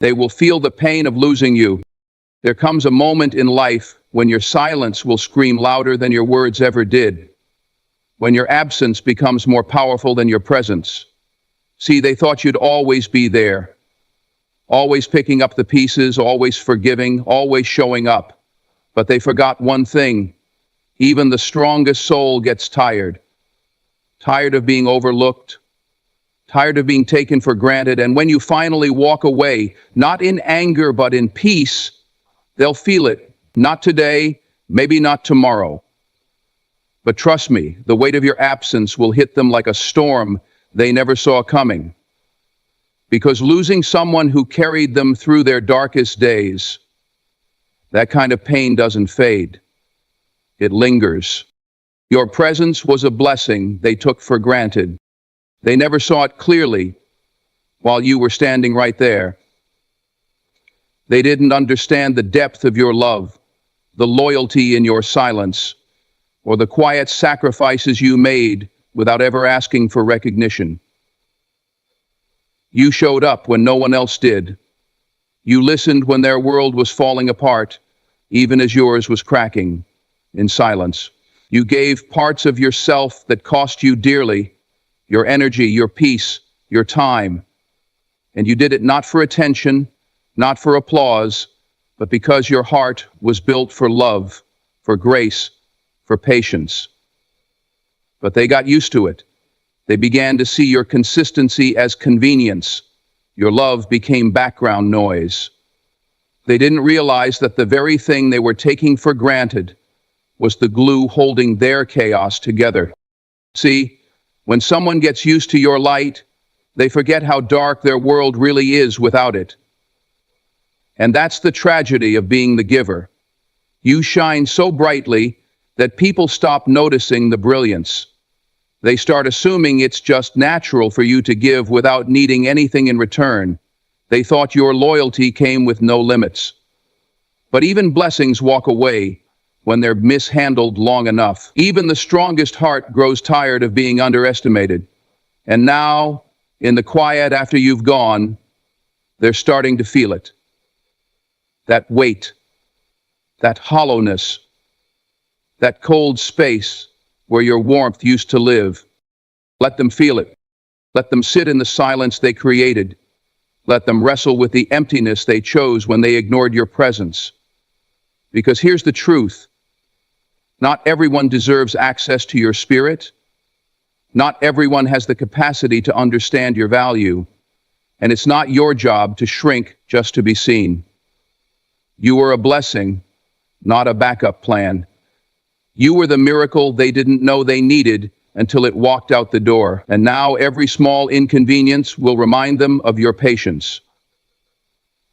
They will feel the pain of losing you. There comes a moment in life when your silence will scream louder than your words ever did, when your absence becomes more powerful than your presence. See, they thought you'd always be there, always picking up the pieces, always forgiving, always showing up. But they forgot one thing. Even the strongest soul gets tired. Tired of being overlooked, tired of being taken for granted. And when you finally walk away, not in anger, but in peace, they'll feel it. Not today, maybe not tomorrow. But trust me, the weight of your absence will hit them like a storm they never saw coming. Because losing someone who carried them through their darkest days, that kind of pain doesn't fade. It lingers. Your presence was a blessing they took for granted. They never saw it clearly while you were standing right there. They didn't understand the depth of your love, the loyalty in your silence, or the quiet sacrifices you made without ever asking for recognition. You showed up when no one else did. You listened when their world was falling apart, even as yours was cracking in silence. You gave parts of yourself that cost you dearly, your energy, your peace, your time. And you did it not for attention, not for applause, but because your heart was built for love, for grace, for patience. But they got used to it. They began to see your consistency as convenience. Your love became background noise. They didn't realize that the very thing they were taking for granted was the glue holding their chaos together. See, when someone gets used to your light, they forget how dark their world really is without it. And that's the tragedy of being the giver. You shine so brightly that people stop noticing the brilliance. They start assuming it's just natural for you to give without needing anything in return. They thought your loyalty came with no limits. But even blessings walk away when they're mishandled long enough. Even the strongest heart grows tired of being underestimated. And now, in the quiet after you've gone, they're starting to feel it. That weight, that hollowness, that cold space where your warmth used to live. Let them feel it. Let them sit in the silence they created. Let them wrestle with the emptiness they chose when they ignored your presence. Because here's the truth. Not everyone deserves access to your spirit. Not everyone has the capacity to understand your value. And it's not your job to shrink just to be seen. You were a blessing, not a backup plan. You were the miracle they didn't know they needed until it walked out the door. And now every small inconvenience will remind them of your patience.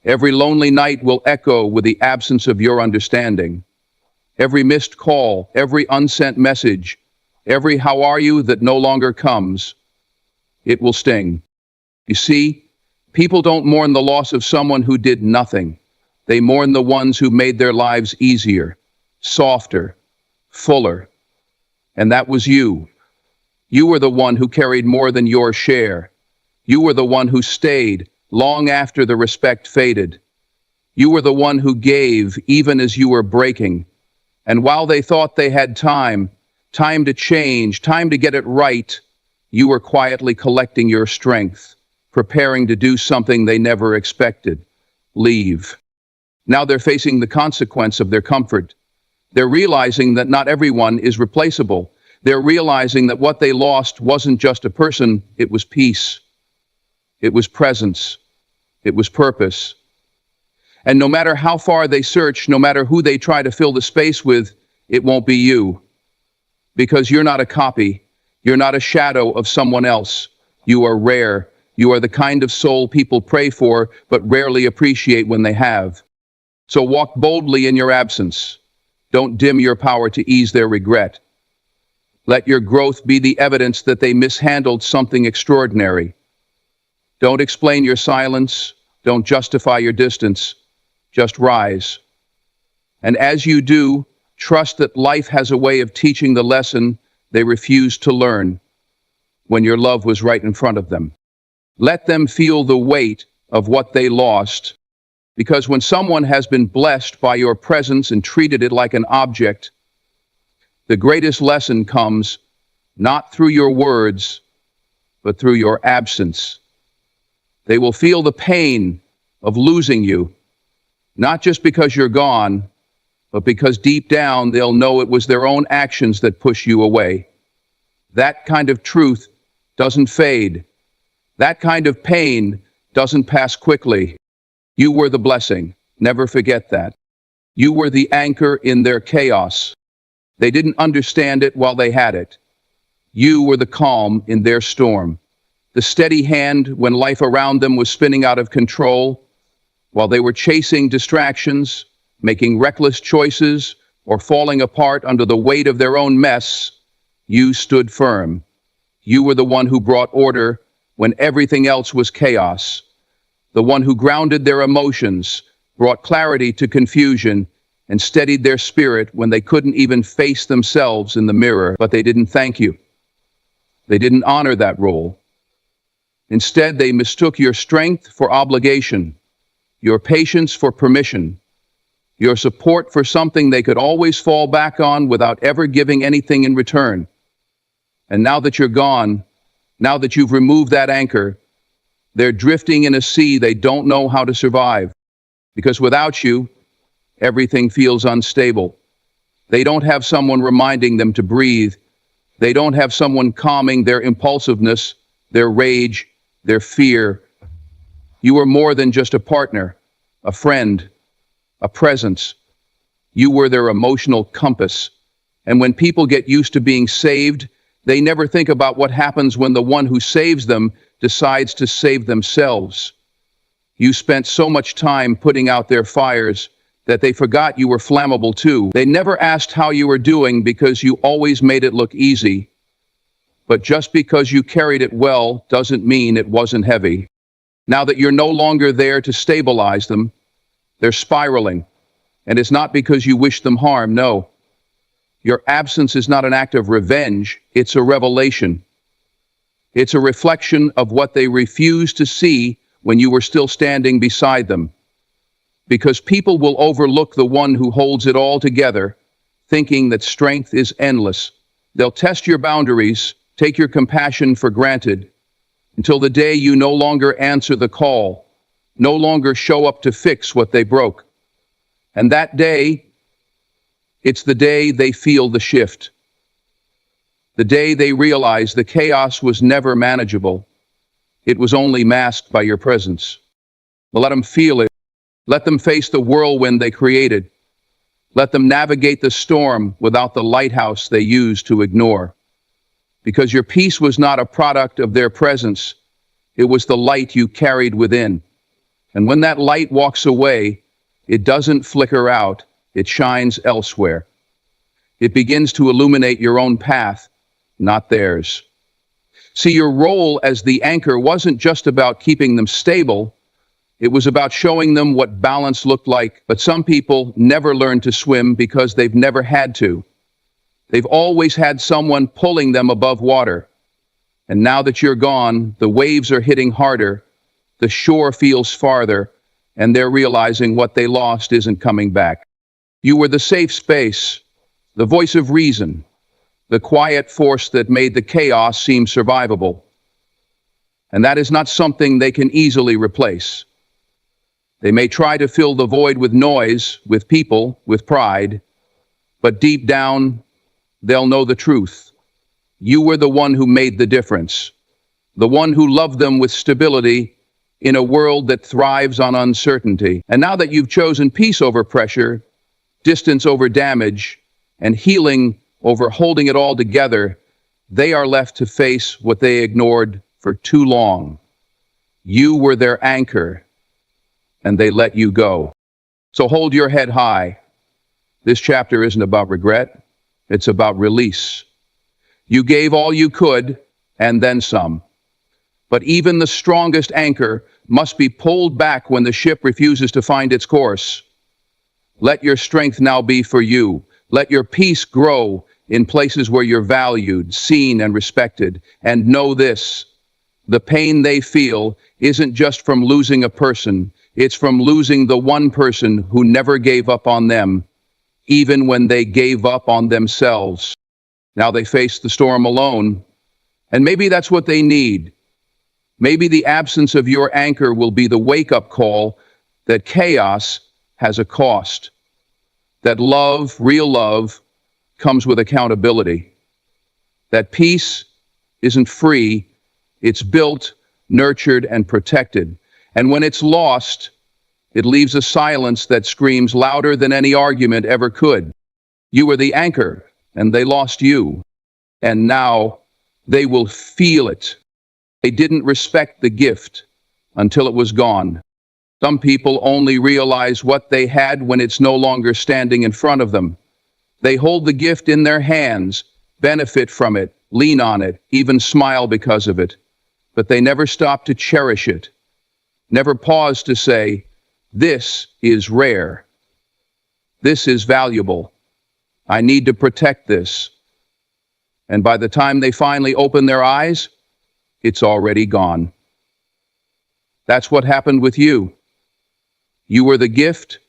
Every lonely night will echo with the absence of your understanding. Every missed call, every unsent message, every how are you that no longer comes, it will sting. You see, people don't mourn the loss of someone who did nothing. They mourn the ones who made their lives easier, softer, fuller. And that was you. You were the one who carried more than your share. You were the one who stayed long after the respect faded. You were the one who gave even as you were breaking. And while they thought they had time to change, time to get it right, you were quietly collecting your strength, preparing to do something they never expected: leave. Now they're facing the consequence of their comfort. They're realizing that not everyone is replaceable. They're realizing that what they lost wasn't just a person, it was peace. It was presence. It was purpose. And no matter how far they search, no matter who they try to fill the space with, it won't be you. Because you're not a copy. You're not a shadow of someone else. You are rare. You are the kind of soul people pray for, but rarely appreciate when they have. So walk boldly in your absence. Don't dim your power to ease their regret. Let your growth be the evidence that they mishandled something extraordinary. Don't explain your silence. Don't justify your distance. Just rise. And as you do, trust that life has a way of teaching the lesson they refused to learn when your love was right in front of them. Let them feel the weight of what they lost. Because when someone has been blessed by your presence and treated it like an object, the greatest lesson comes not through your words, but through your absence. They will feel the pain of losing you, not just because you're gone, but because deep down they'll know it was their own actions that push you away. That kind of truth doesn't fade. That kind of pain doesn't pass quickly. You were the blessing. Never forget that. You were the anchor in their chaos. They didn't understand it while they had it. You were the calm in their storm. The steady hand when life around them was spinning out of control, while they were chasing distractions, making reckless choices, or falling apart under the weight of their own mess. You stood firm. You were the one who brought order when everything else was chaos. The one who grounded their emotions, brought clarity to confusion, and steadied their spirit when they couldn't even face themselves in the mirror. But they didn't thank you. They didn't honor that role. Instead, they mistook your strength for obligation, your patience for permission, your support for something they could always fall back on without ever giving anything in return. And now that you're gone, now that you've removed that anchor, they're drifting in a sea they don't know how to survive. Because without you, everything feels unstable. They don't have someone reminding them to breathe. They don't have someone calming their impulsiveness, their rage, their fear. You were more than just a partner, a friend, a presence. You were their emotional compass. And when people get used to being saved, they never think about what happens when the one who saves them decides to save themselves. You spent so much time putting out their fires that they forgot you were flammable too. They never asked how you were doing because you always made it look easy. But just because you carried it well doesn't mean it wasn't heavy. Now that you're no longer there to stabilize them, they're spiraling. And it's not because you wish them harm, no. Your absence is not an act of revenge, it's a revelation. It's a reflection of what they refused to see when you were still standing beside them. Because people will overlook the one who holds it all together, thinking that strength is endless. They'll test your boundaries, take your compassion for granted, until the day you no longer answer the call, no longer show up to fix what they broke. And that day, it's the day they feel the shift. The day they realize the chaos was never manageable. It was only masked by your presence. Let them feel it. Let them face the whirlwind they created. Let them navigate the storm without the lighthouse they used to ignore. Because your peace was not a product of their presence. It was the light you carried within. And when that light walks away, it doesn't flicker out, it shines elsewhere. It begins to illuminate your own path, not theirs. See, your role as the anchor wasn't just about keeping them stable. It was about showing them what balance looked like. But some people never learn to swim because they've never had to. They've always had someone pulling them above water. And now that you're gone, the waves are hitting harder, the shore feels farther, and they're realizing what they lost isn't coming back. You were the safe space, the voice of reason, the quiet force that made the chaos seem survivable. And that is not something they can easily replace. They may try to fill the void with noise, with people, with pride, but deep down, they'll know the truth. You were the one who made the difference, the one who loved them with stability in a world that thrives on uncertainty. And now that you've chosen peace over pressure, distance over damage, and healing over holding it all together, they are left to face what they ignored for too long. You were their anchor, and they let you go. So hold your head high. This chapter isn't about regret, it's about release. You gave all you could, and then some. But even the strongest anchor must be pulled back when the ship refuses to find its course. Let your strength now be for you. Let your peace grow in places where you're valued, seen, and respected. And know this, The pain they feel isn't just from losing a person, it's from losing the one person who never gave up on them, even when they gave up on themselves. Now they face the storm alone, and maybe that's what they need. Maybe the absence of your anchor will be the wake-up call that chaos has a cost, that love, real love, comes with accountability, that peace isn't free, it's built, nurtured, and protected. And when it's lost, it leaves a silence that screams louder than any argument ever could. You were the anchor, and they lost you. And now they will feel it. They didn't respect the gift until it was gone. Some people only realize what they had when it's no longer standing in front of them. They hold the gift in their hands, benefit from it, lean on it, even smile because of it. But they never stop to cherish it, never pause to say, "This is rare. This is valuable. I need to protect this." And by the time they finally open their eyes, it's already gone. That's what happened with you. You were the gift,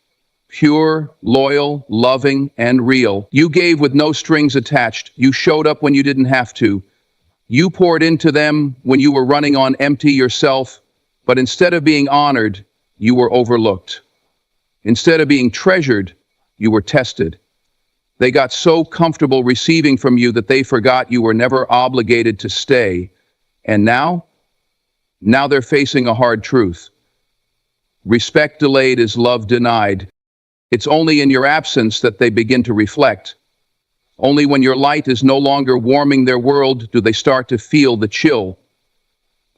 pure, loyal, loving, and real. You gave with no strings attached. You showed up when you didn't have to. You poured into them when you were running on empty yourself, but instead of being honored, you were overlooked. Instead of being treasured, you were tested. They got so comfortable receiving from you that they forgot you were never obligated to stay. And now they're facing a hard truth. Respect delayed is love denied. It's only in your absence that they begin to reflect. Only when your light is no longer warming their world do they start to feel the chill.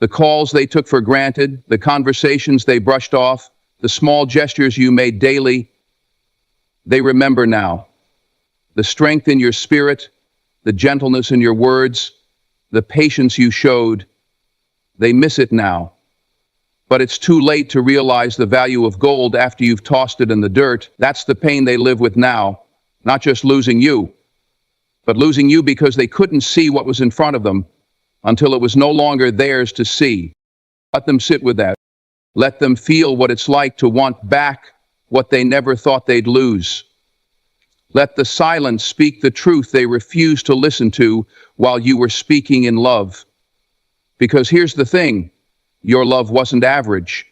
The calls they took for granted, the conversations they brushed off, the small gestures you made daily, they remember now. The strength in your spirit, the gentleness in your words, the patience you showed, they miss it now. But it's too late to realize the value of gold after you've tossed it in the dirt. That's the pain they live with now, not just losing you, but losing you because they couldn't see what was in front of them until it was no longer theirs to see. Let them sit with that. Let them feel what it's like to want back what they never thought they'd lose. Let the silence speak the truth they refused to listen to while you were speaking in love. Because here's the thing, your love wasn't average.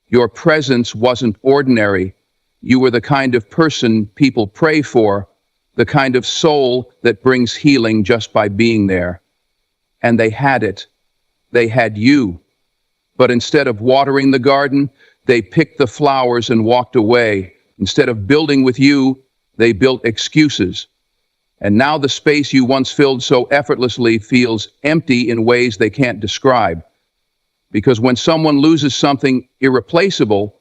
Your presence wasn't ordinary. You were the kind of person people pray for, the kind of soul that brings healing just by being there. And they had it. They had you. But instead of watering the garden, they picked the flowers and walked away. Instead of building with you, they built excuses. And now the space you once filled so effortlessly feels empty in ways they can't describe. Because when someone loses something irreplaceable,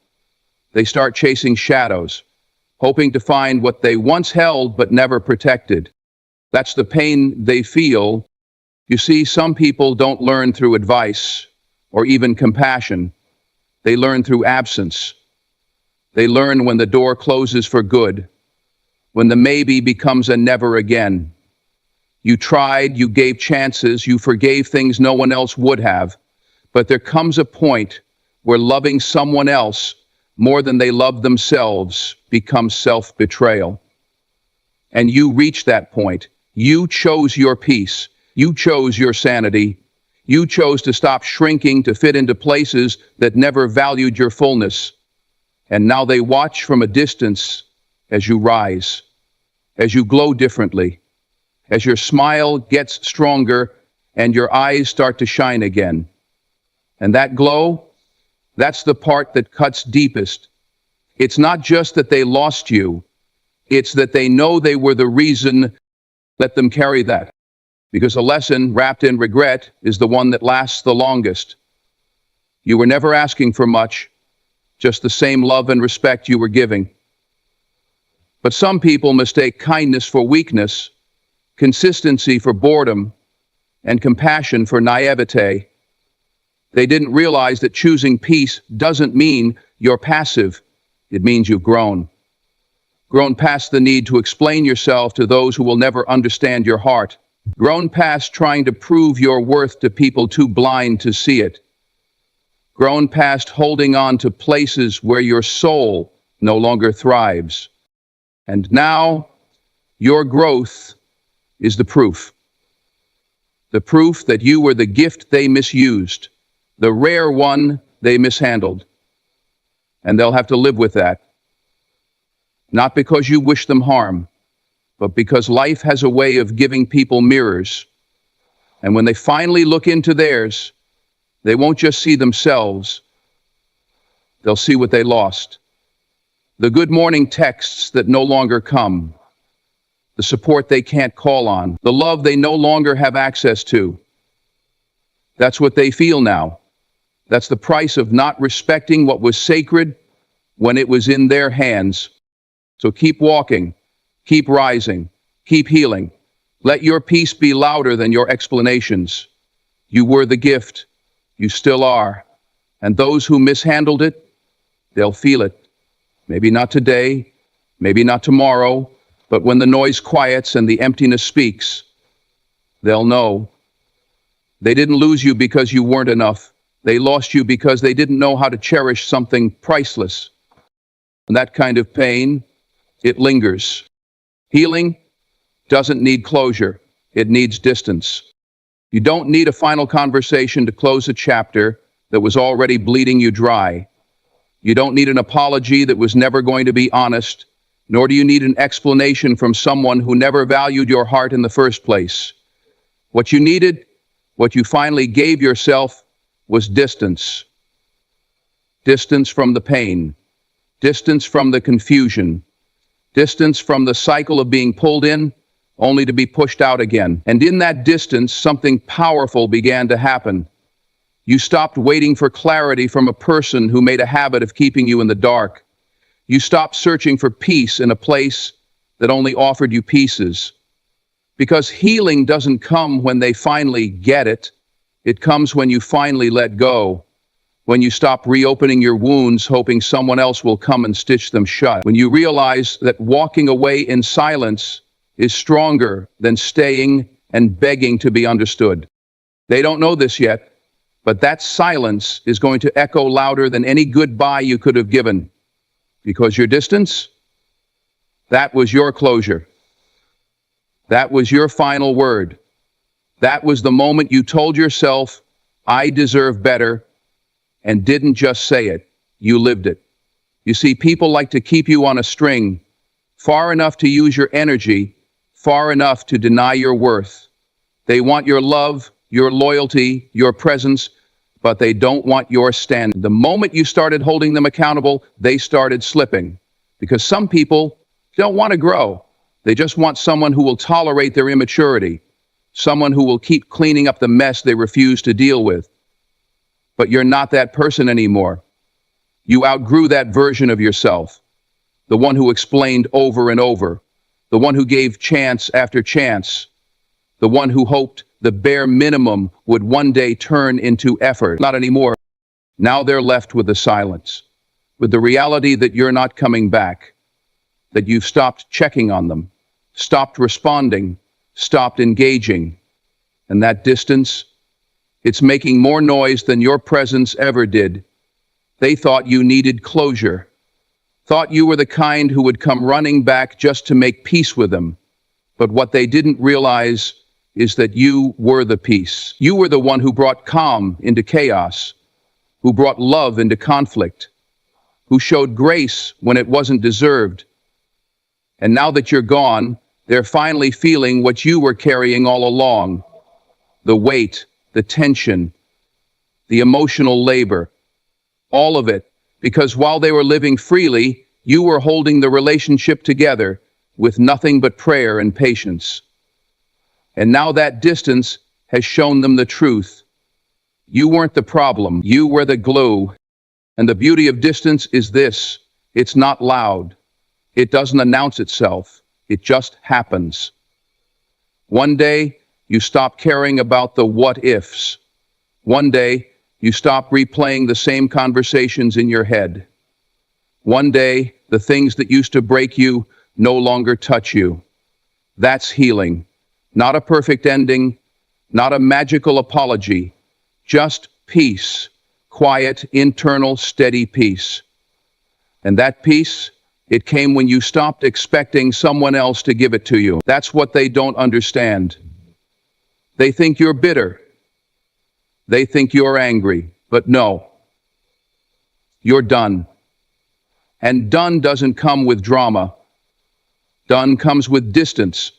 they start chasing shadows, hoping to find what they once held but never protected. That's the pain they feel. You see, some people don't learn through advice or even compassion. They learn through absence. They learn when the door closes for good, when the maybe becomes a never again. You tried, you gave chances, you forgave things no one else would have, but there comes a point where loving someone else more than they love themselves becomes self-betrayal. And you reach that point. You chose your peace. You chose your sanity. You chose to stop shrinking to fit into places that never valued your fullness. And now they watch from a distance as you rise, as you glow differently, as your smile gets stronger and your eyes start to shine again. And that glow, that's the part that cuts deepest. It's not just that they lost you, it's that they know they were the reason. Let them carry that. Because a lesson wrapped in regret is the one that lasts the longest. You were never asking for much, just the same love and respect you were giving. But some people mistake kindness for weakness, consistency for boredom, and compassion for naivete. They didn't realize that choosing peace doesn't mean you're passive. It means you've grown. Grown past the need to explain yourself to those who will never understand your heart. Grown past trying to prove your worth to people too blind to see it. Grown past holding on to places where your soul no longer thrives. And now, your growth is the proof. The proof that you were the gift they misused, the rare one they mishandled. And they'll have to live with that. Not because you wish them harm, but because life has a way of giving people mirrors. And when they finally look into theirs, they won't just see themselves, they'll see what they lost. The good morning texts that no longer come, the support they can't call on, the love they no longer have access to. That's what they feel now. That's the price of not respecting what was sacred when it was in their hands. So keep walking, keep rising, keep healing. Let your peace be louder than your explanations. You were the gift. You still are. And those who mishandled it, they'll feel it. Maybe not today, maybe not tomorrow, but when the noise quiets and the emptiness speaks, they'll know. They didn't lose you because you weren't enough. They lost you because they didn't know how to cherish something priceless. And that kind of pain, it lingers. Healing doesn't need closure. It needs distance. You don't need a final conversation to close a chapter that was already bleeding you dry. You don't need an apology that was never going to be honest, nor do you need an explanation from someone who never valued your heart in the first place. What you needed, what you finally gave yourself, was distance. Distance from the pain. Distance from the confusion. Distance from the cycle of being pulled in, only to be pushed out again. And in that distance, something powerful began to happen. You stopped waiting for clarity from a person who made a habit of keeping you in the dark. You stopped searching for peace in a place that only offered you pieces. Because healing doesn't come when they finally get it. It comes when you finally let go. When you stop reopening your wounds, hoping someone else will come and stitch them shut. When you realize that walking away in silence is stronger than staying and begging to be understood. They don't know this yet, but that silence is going to echo louder than any goodbye you could have given. Because your distance, that was your closure. That was your final word. That was the moment you told yourself, I deserve better, and didn't just say it, you lived it. You see, people like to keep you on a string, far enough to use your energy, far enough to deny your worth. They want your love, your loyalty, your presence, but they don't want your stand. The moment you started holding them accountable, they started slipping. Because some people don't want to grow. They just want someone who will tolerate their immaturity, someone who will keep cleaning up the mess they refuse to deal with. But you're not that person anymore. You outgrew that version of yourself, the one who explained over and over, the one who gave chance after chance, the one who hoped the bare minimum would one day turn into effort. Not anymore. Now they're left with the silence, with the reality that you're not coming back, that you've stopped checking on them, stopped responding, stopped engaging. And that distance, it's making more noise than your presence ever did. They thought you needed closure, thought you were the kind who would come running back just to make peace with them. But what they didn't realize is that you were the peace. You were the one who brought calm into chaos, who brought love into conflict, who showed grace when it wasn't deserved. And now that you're gone, they're finally feeling what you were carrying all along. The weight, the tension, the emotional labor, all of it, because while they were living freely, you were holding the relationship together with nothing but prayer and patience. And now that distance has shown them the truth. You weren't the problem, you were the glue. And the beauty of distance is this: it's not loud. It doesn't announce itself. It just happens. One day, you stop caring about the what ifs. One day, you stop replaying the same conversations in your head. One day, the things that used to break you no longer touch you. That's healing. Not a perfect ending, not a magical apology, just peace, quiet, internal, steady peace. And that peace, it came when you stopped expecting someone else to give it to you. That's what they don't understand. They think you're bitter. They think you're angry. But no, you're done. And done doesn't come with drama. Done comes with distance.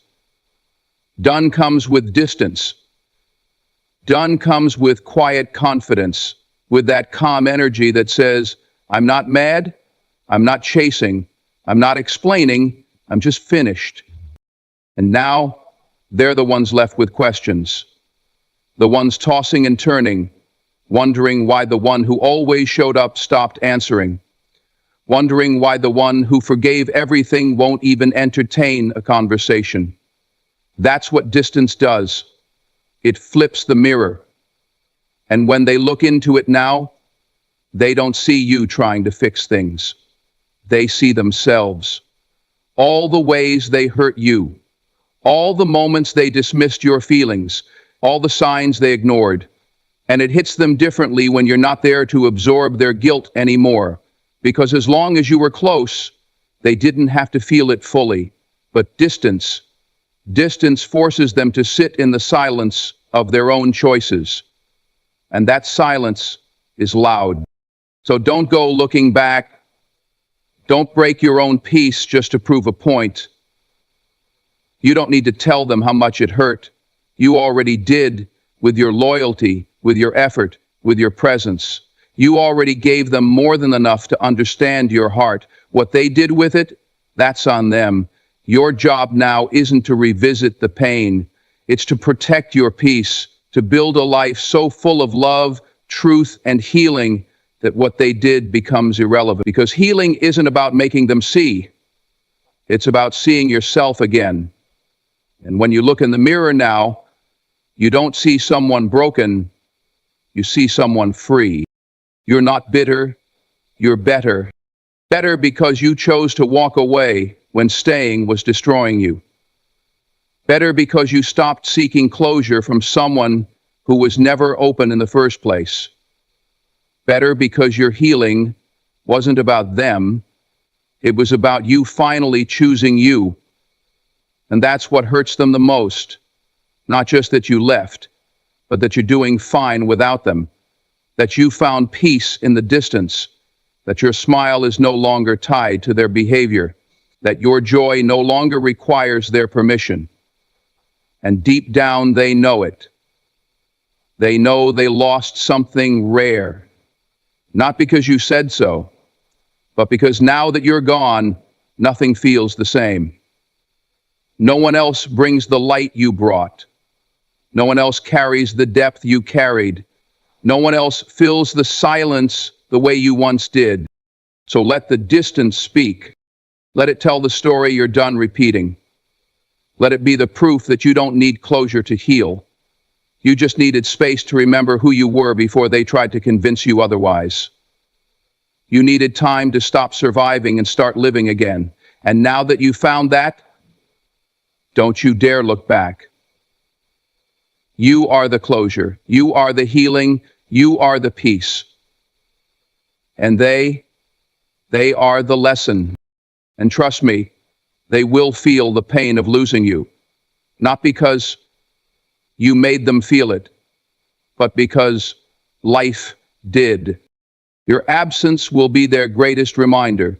Done comes with distance. Done comes with quiet confidence, with that calm energy that says, I'm not mad, I'm not chasing, I'm not explaining, I'm just finished. And now, they're the ones left with questions. The ones tossing and turning, wondering why the one who always showed up stopped answering. Wondering why the one who forgave everything won't even entertain a conversation. That's what distance does. It flips the mirror. And when they look into it now, they don't see you trying to fix things. They see themselves. All the ways they hurt you. All the moments they dismissed your feelings. All the signs they ignored. And it hits them differently when you're not there to absorb their guilt anymore. Because as long as you were close, they didn't have to feel it fully. But distance forces them to sit in the silence of their own choices. And that silence is loud. So don't go looking back. Don't break your own peace just to prove a point. You don't need to tell them how much it hurt. You already did with your loyalty, with your effort, with your presence. You already gave them more than enough to understand your heart. What they did with it, that's on them. Your job now isn't to revisit the pain. It's to protect your peace, to build a life so full of love, truth, and healing that what they did becomes irrelevant. Because healing isn't about making them see. It's about seeing yourself again. And when you look in the mirror now, you don't see someone broken, you see someone free. You're not bitter, you're better. Better because you chose to walk away when staying was destroying you. Better because you stopped seeking closure from someone who was never open in the first place. Better because your healing wasn't about them, it was about you finally choosing you. And that's what hurts them the most. Not just that you left, but that you're doing fine without them. That you found peace in the distance. That your smile is no longer tied to their behavior. That your joy no longer requires their permission. And deep down they know it. They know they lost something rare. Not because you said so, but because now that you're gone, nothing feels the same. No one else brings the light you brought. No one else carries the depth you carried. No one else fills the silence the way you once did. So let the distance speak. Let it tell the story you're done repeating. Let it be the proof that you don't need closure to heal. You just needed space to remember who you were before they tried to convince you otherwise. You needed time to stop surviving and start living again. And now that you found that, don't you dare look back. You are the closure. You are the healing. You are the peace. And they are the lesson. And trust me, they will feel the pain of losing you. Not because you made them feel it, but because life did. Your absence will be their greatest reminder.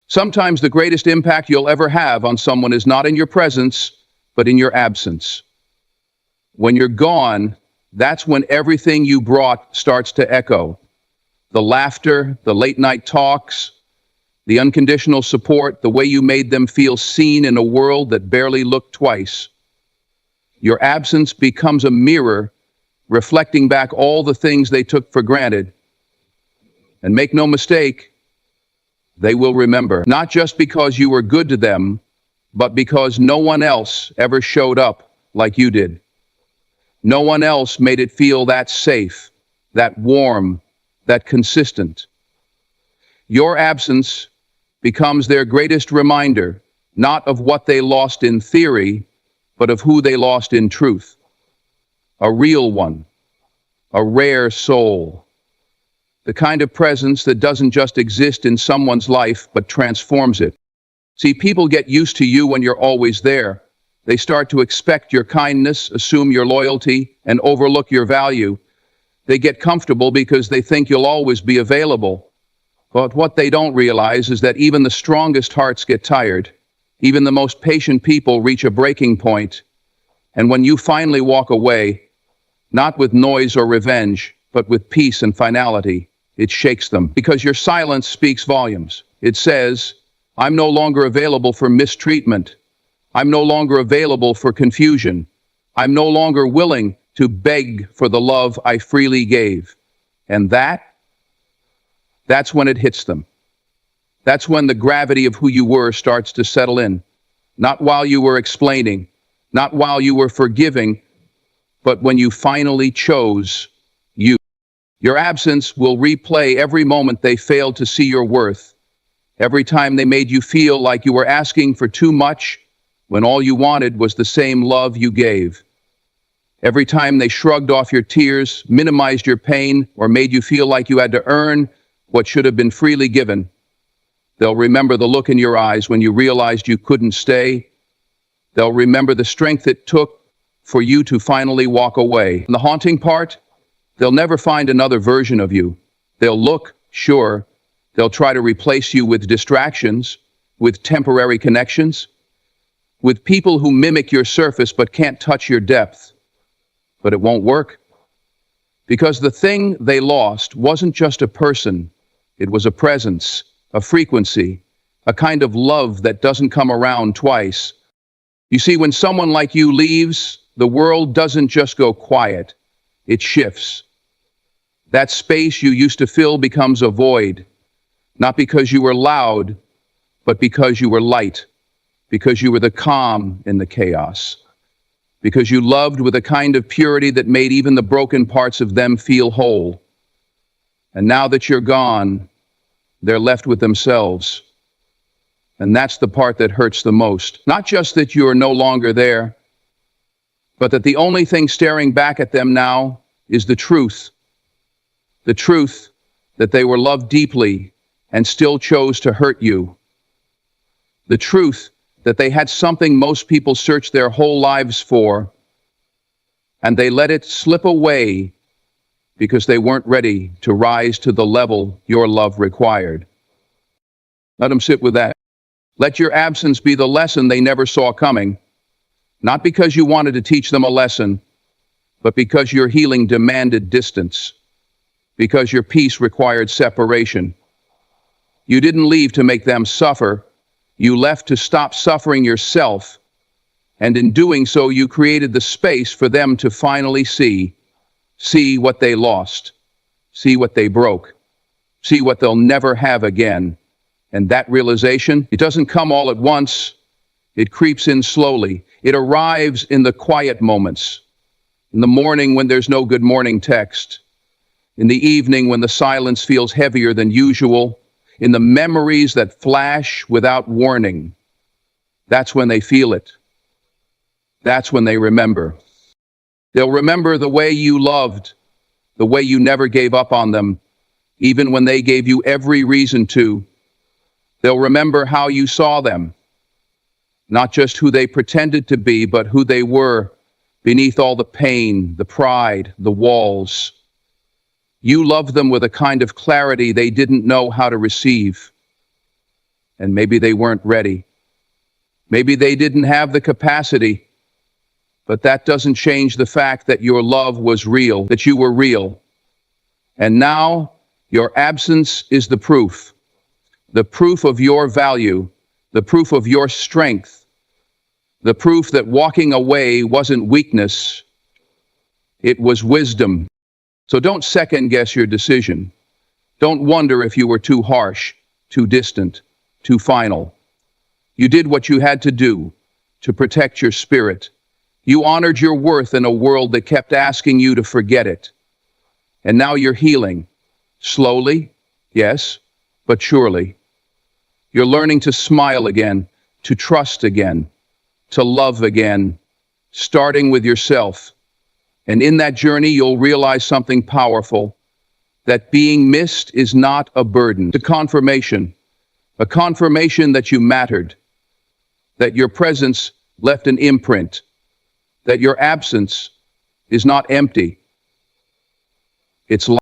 Sometimes the greatest impact you'll ever have on someone is not in your presence, but in your absence. When you're gone, that's when everything you brought starts to echo. The laughter, the late night talks, the unconditional support, the way you made them feel seen in a world that barely looked twice. Your absence becomes a mirror, reflecting back all the things they took for granted. And make no mistake, they will remember. Not just because you were good to them, but because no one else ever showed up like you did. No one else made it feel that safe, that warm, that consistent. Your absence becomes their greatest reminder, not of what they lost in theory, but of who they lost in truth. A real one, a rare soul. The kind of presence that doesn't just exist in someone's life, but transforms it. See, people get used to you when you're always there. They start to expect your kindness, assume your loyalty, and overlook your value. They get comfortable because they think you'll always be available. But what they don't realize is that even the strongest hearts get tired. Even the most patient people reach a breaking point. And when you finally walk away, not with noise or revenge, but with peace and finality, it shakes them. Because your silence speaks volumes. It says, I'm no longer available for mistreatment. I'm no longer available for confusion. I'm no longer willing to beg for the love I freely gave. And that's when it hits them. That's when the gravity of who you were starts to settle in. Not while you were explaining, not while you were forgiving, but when you finally chose you. Your absence will replay every moment they failed to see your worth. Every time they made you feel like you were asking for too much when all you wanted was the same love you gave. Every time they shrugged off your tears, minimized your pain, or made you feel like you had to earn what should have been freely given. They'll remember the look in your eyes when you realized you couldn't stay. They'll remember the strength it took for you to finally walk away. And the haunting part, they'll never find another version of you. They'll look, sure. They'll try to replace you with distractions, with temporary connections, with people who mimic your surface but can't touch your depth. But it won't work. Because the thing they lost wasn't just a person. It was a presence, a frequency, a kind of love that doesn't come around twice. You see, when someone like you leaves, the world doesn't just go quiet. It shifts. That space you used to fill becomes a void. Not because you were loud, but because you were light. Because you were the calm in the chaos. Because you loved with a kind of purity that made even the broken parts of them feel whole. And now that you're gone, they're left with themselves. And that's the part that hurts the most. Not just that you are no longer there, but that the only thing staring back at them now is the truth. The truth that they were loved deeply and still chose to hurt you. The truth that they had something most people search their whole lives for, and they let it slip away because they weren't ready to rise to the level your love required. Let them sit with that. Let your absence be the lesson they never saw coming, not because you wanted to teach them a lesson, but because your healing demanded distance, because your peace required separation. You didn't leave to make them suffer. You left to stop suffering yourself, and in doing so, you created the space for them to finally see what they lost, see what they broke, see what they'll never have again. And that realization, it doesn't come all at once. It creeps in slowly. It arrives in the quiet moments, in the morning when there's no good morning text, in the evening when the silence feels heavier than usual, in the memories that flash without warning. That's when they feel it. That's when they remember. They'll remember the way you loved, the way you never gave up on them, even when they gave you every reason to. They'll remember how you saw them, not just who they pretended to be, but who they were beneath all the pain, the pride, the walls. You loved them with a kind of clarity they didn't know how to receive. And maybe they weren't ready. Maybe they didn't have the capacity. But that doesn't change the fact that your love was real, that you were real. And now your absence is the proof of your value, the proof of your strength, the proof that walking away wasn't weakness, it was wisdom. So don't second-guess your decision. Don't wonder if you were too harsh, too distant, too final. You did what you had to do to protect your spirit. You honored your worth in a world that kept asking you to forget it. And now you're healing. Slowly, yes, but surely. You're learning to smile again, to trust again, to love again, starting with yourself. And in that journey, you'll realize something powerful, that being missed is not a burden. It's a confirmation that you mattered, that your presence left an imprint, that your absence is not empty. It's